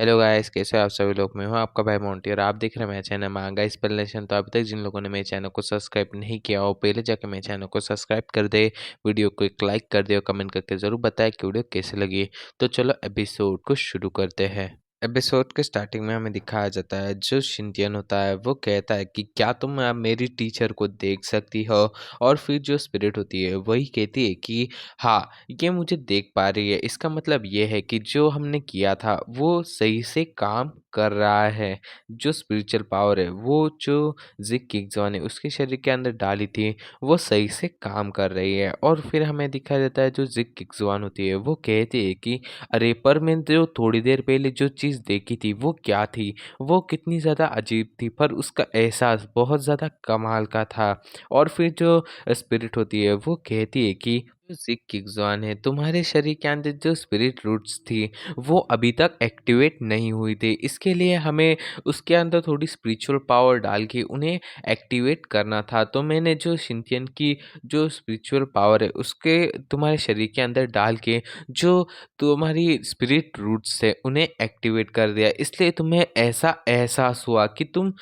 Hello guys, कैसे हो आप सभी लोग। मैं हूं आपका भाई मोंटी और आप देख रहे हैं मेरे चैनल मांगा एक्सप्लेनेशन। तो अभी तक जिन लोगों ने मेरे चैनल को सब्सक्राइब नहीं किया हो पहले जाकर मेरे चैनल को सब्सक्राइब कर दे, वीडियो को एक लाइक कर दे और कमेंट करके ज़रूर बताएं कि वीडियो कैसे लगी। तो चलो एपिसोड को शुरू करते हैं। एपिसोड के स्टार्टिंग में हमें दिखाया जाता है जो शिंटियन होता है वो कहता है कि क्या तुम मेरी टीचर को देख सकती हो। और फिर जो स्पिरिट होती है वही कहती है कि हाँ, ये मुझे देख पा रही है। इसका मतलब ये है कि जो हमने किया था वो सही से काम कर रहा है। जो स्पिरिचुअल पावर है वो जो जिक किंगजॉन है उसके शरीर के अंदर डाली थी वो सही से काम कर रही है। और फिर हमें दिखाया जाता है जो जिक किंगजॉन होती है वो कहती है कि अरे पर मैंने जो थोड़ी देर पहले जो चीज़ देखी थी वो क्या थी, वो कितनी ज़्यादा अजीब थी पर उसका एहसास बहुत ज़्यादा कमाल का था। और फिर जो स्पिरिट होती है वो कहती है कि जो सिख किग्जॉन है तुम्हारे शरीर के अंदर जो स्पिरिट रूट्स थी वो अभी तक एक्टिवेट नहीं हुई थी। इसके लिए हमें उसके अंदर थोड़ी स्पिरिचुअल पावर डाल के उन्हें एक्टिवेट करना था। तो मैंने जो शिंतियन की जो स्पिरिचुअल पावर है उसके तुम्हारे शरीर के अंदर डाल के जो तुम्हारी स्पिरिट रूट्स है उन्हें एक्टिवेट कर दिया। इसलिए तुम्हें ऐसा एहसास हुआ कि तुम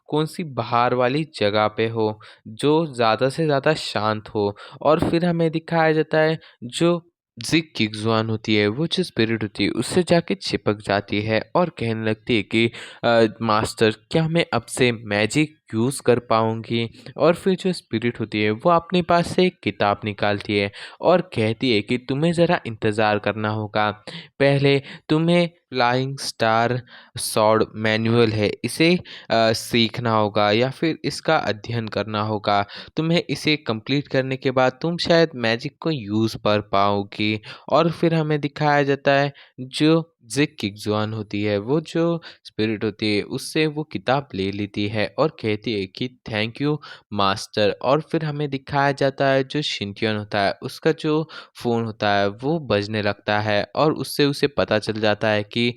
कौन सी बाहर वाली जगह पे हो जो ज़्यादा से ज़्यादा शांत हो। और फिर हमें दिखाया जाता है जो ज़िग किग्ज़ुआन होती है वो जो स्पिरिट होती है उससे जाके चिपक जाती है और कहने लगती है कि मास्टर क्या मैं अब से मैजिक यूज़ कर पाऊँगी। और फिर जो स्पिरिट होती है वो अपने पास से एक किताब निकालती है और कहती है कि तुम्हें ज़रा इंतज़ार करना होगा। पहले तुम्हें फ्लाइंग स्टार सॉर्ड मैनुअल है इसे सीखना होगा या फिर इसका अध्ययन करना होगा। तुम्हें इसे कंप्लीट करने के बाद तुम शायद मैजिक को यूज़ कर पाओगी। और फिर हमें दिखाया जाता है जो ज़िग किग्ज़ुआन होती है वो जो स्पिरिट होती है उससे वो किताब ले लेती है और कहती है कि थैंक यू मास्टर। और फिर हमें दिखाया जाता है जो शिंटियन होता है उसका जो फ़ोन होता है वो बजने लगता है और उससे उसे पता चल जाता है कि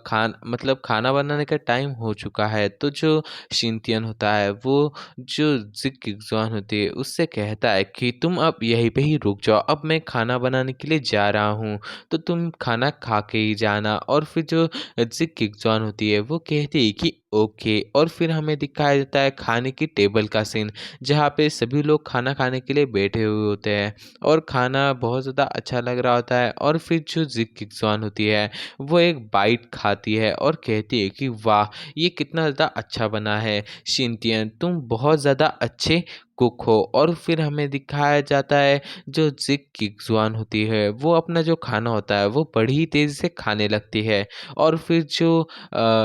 खाना बनाने का टाइम हो चुका है। तो जो शिंतियन होता है वो जो ज़िग किग्ज़ॉन होती है उससे कहता है कि तुम अब यहीं पे ही रुक जाओ, अब मैं खाना बनाने के लिए जा रहा हूँ तो तुम खाना खा के ही जाना। और फिर जो ज़िग किग्ज़ॉन होती है वो कहती है कि ओके। और फिर हमें दिखाया जाता है खाने की टेबल का सीन जहाँ पे सभी लोग खाना खाने के लिए बैठे हुए होते हैं और खाना बहुत ज़्यादा अच्छा लग रहा होता है। और फिर जो ज़िग किग्ज़ॉन होती है वो एक बाइट खाती है और कहती है कि वाह, ये कितना ज़्यादा अच्छा बना है शिंटियन, तुम बहुत ज़्यादा अच्छे कुक हो। और फिर हमें दिखाया जाता है जो ज़िग किग्ज़ुआन होती है वो अपना जो खाना होता है वो बड़ी तेज़ी से खाने लगती है। और फिर जो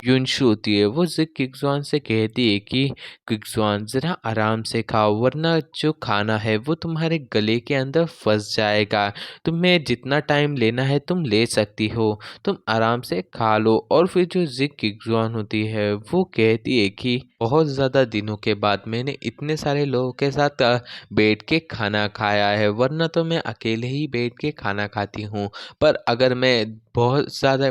युनशु होती है वो ज़िग किग्ज़ुआन से कहती है कि किग्ज़ुआन ज़रा आराम से खाओ वरना जो खाना है वो तुम्हारे गले के अंदर फंस जाएगा। तुम्हें जितना टाइम लेना है तुम ले सकती हो, तुम आराम से खा लो। और फिर जो ज़िग किग्ज़ुआन होती है वो कहती है कि बहुत ज़्यादा दिनों के बाद मैंने इतने सारे लोगों के साथ बैठ के खाना खाया है, वरना तो मैं अकेले ही बैठ के खाना खाती हूँ। पर अगर मैं बहुत ज़्यादा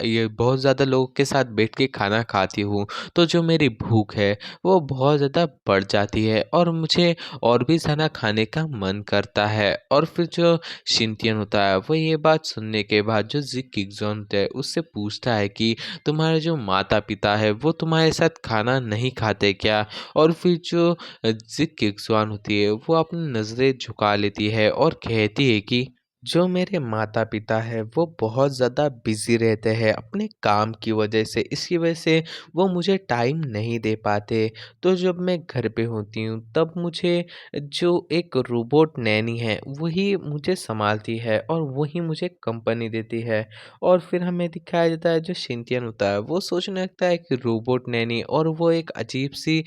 ये बहुत ज़्यादा लोगों के साथ बैठ के खाना खाती हूँ तो जो मेरी भूख है वो बहुत ज़्यादा बढ़ जाती है और मुझे और भी ज़्यादा खाने का मन करता है। और फिर जो शिंतियन होता है वो ये बात सुनने के बाद जो ज़िग किग्ज़ॉन होता है उससे पूछता है कि तुम्हारे जो माता पिता है वो तुम्हारे साथ खाना नहीं खाते क्या। और फिर जो ज़िग किग्ज़ॉन होती है वो अपनी नज़रें झुका लेती है और कहती है कि जो मेरे माता पिता है वो बहुत ज़्यादा बिज़ी रहते हैं अपने काम की वजह से, इसकी वजह से वो मुझे टाइम नहीं दे पाते। तो जब मैं घर पे होती हूँ तब मुझे जो एक रोबोट नैनी है वही मुझे सँभालती है और वही मुझे कंपनी देती है। और फिर हमें दिखाया जाता है जो शिंटियन होता है वो सोचने लगता है कि रोबोट नैनी, और वो एक अजीब-सी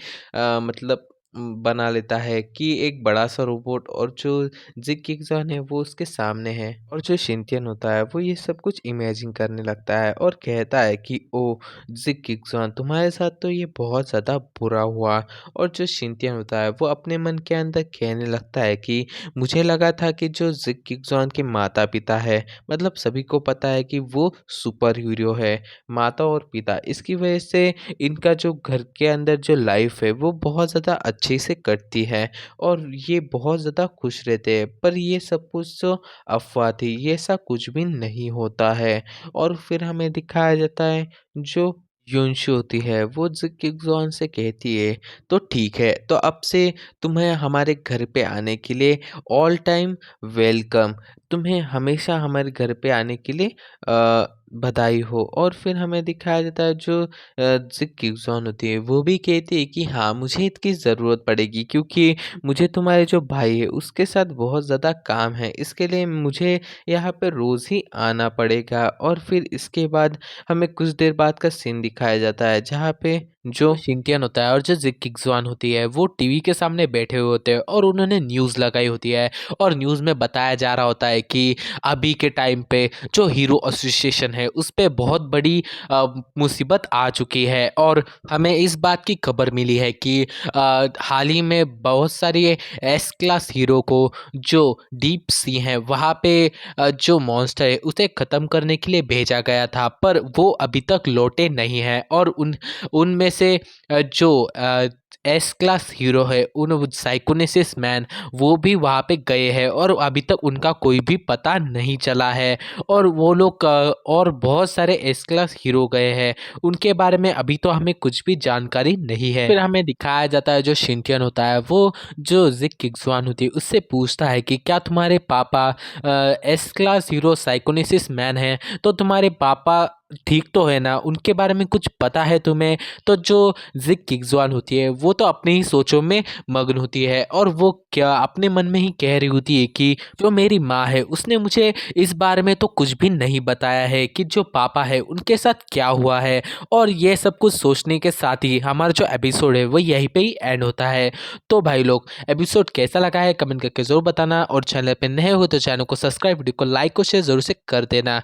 बना लेता है कि एक बड़ा-सा रोबोट और जो ज़िग किग्ज़ॉन है वो उसके सामने है। और जो शिंटियन होता है वो ये सब कुछ इमेजिन करने लगता है और कहता है कि ओह! ज़िग किग्ज़ॉन तुम्हारे साथ तो ये बहुत ज़्यादा बुरा हुआ। और जो शिंटियन होता है वो अपने मन के अंदर कहने लगता है कि मुझे लगा था कि जो ज़िग किग्ज़ॉन के माता-पिता है, मतलब सभी को पता है कि वो सुपर हीरो है, माता और पिता। इसकी वजह से इनका जो घर के अंदर जो लाइफ़ है वो बहुत ज़्यादा अच्छा अच्छे से कटती है और ये बहुत ज़्यादा खुश रहते हैं। पर ये सब कुछ तो अफ़वाह थी, ये ऐसा कुछ भी नहीं होता है। और फिर हमें दिखाया जाता है जो युनशु होती है वो किगजॉन से कहती है तो ठीक है, तो अब से तुम्हें हमारे घर पे आने के लिए ऑल टाइम वेलकम, तुम्हें हमेशा हमारे घर पे आने के लिए बधाई हो। और फिर हमें दिखाया जाता है जो किगजॉन होती है वो भी कहती है कि हाँ, मुझे इसकी ज़रूरत पड़ेगी क्योंकि मुझे तुम्हारे जो भाई है उसके साथ बहुत ज़्यादा काम है, इसके लिए मुझे यहाँ पे रोज़ ही आना पड़ेगा। और फिर इसके बाद हमें कुछ देर बाद का सीन दिखाया जाता है जहाँ पे जो शिंटियन होता है और जो जिक्किक्सवान होती है वो टीवी के सामने बैठे हुए होते हैं और उन्होंने न्यूज़ लगाई होती है और न्यूज़ में बताया जा रहा होता है कि अभी के टाइम पे जो हीरो एसोसिएशन है उस पे बहुत बड़ी मुसीबत आ चुकी है। और हमें इस बात की खबर मिली है कि हाल ही में बहुत सारी एस क्लास हीरो को जो डीप सी हैं वहाँ पे जो मॉन्स्टर है उसे ख़त्म करने के लिए भेजा गया था, पर वो अभी तक लौटे नहीं हैं। और उनमें से जो एस क्लास हीरो है उन साइकोनेसिस मैन वो भी वहाँ पे गए हैं और अभी तक उनका कोई भी पता नहीं चला है। और वो लोग और बहुत सारे एस क्लास हीरो गए हैं, उनके बारे में अभी तो हमें कुछ भी जानकारी नहीं है। फिर हमें दिखाया जाता है जो शिंटियन होता है वो जो जिक किगजवान होती है उससे पूछता है कि क्या तुम्हारे पापा एस क्लास हीरो साइकोनेसिस मैन हैं, तो तुम्हारे पापा ठीक तो है ना, उनके बारे में कुछ पता है तुम्हें? तो जो जिक किगजवान होती है वो तो अपनी ही सोचों में मग्न होती है और वो क्या अपने मन में ही कह रही होती है कि जो मेरी माँ है उसने मुझे इस बारे में तो कुछ भी नहीं बताया है कि जो पापा है उनके साथ क्या हुआ है। और ये सब कुछ सोचने के साथ ही हमारा जो एपिसोड है वो यहीं पे ही एंड होता है। तो भाई लोग, एपिसोड कैसा लगा है कमेंट करके ज़रूर बताना और चैनल पे नए हो तो चैनल को सब्सक्राइब, वीडियो को लाइक और शेयर ज़रूर से कर देना।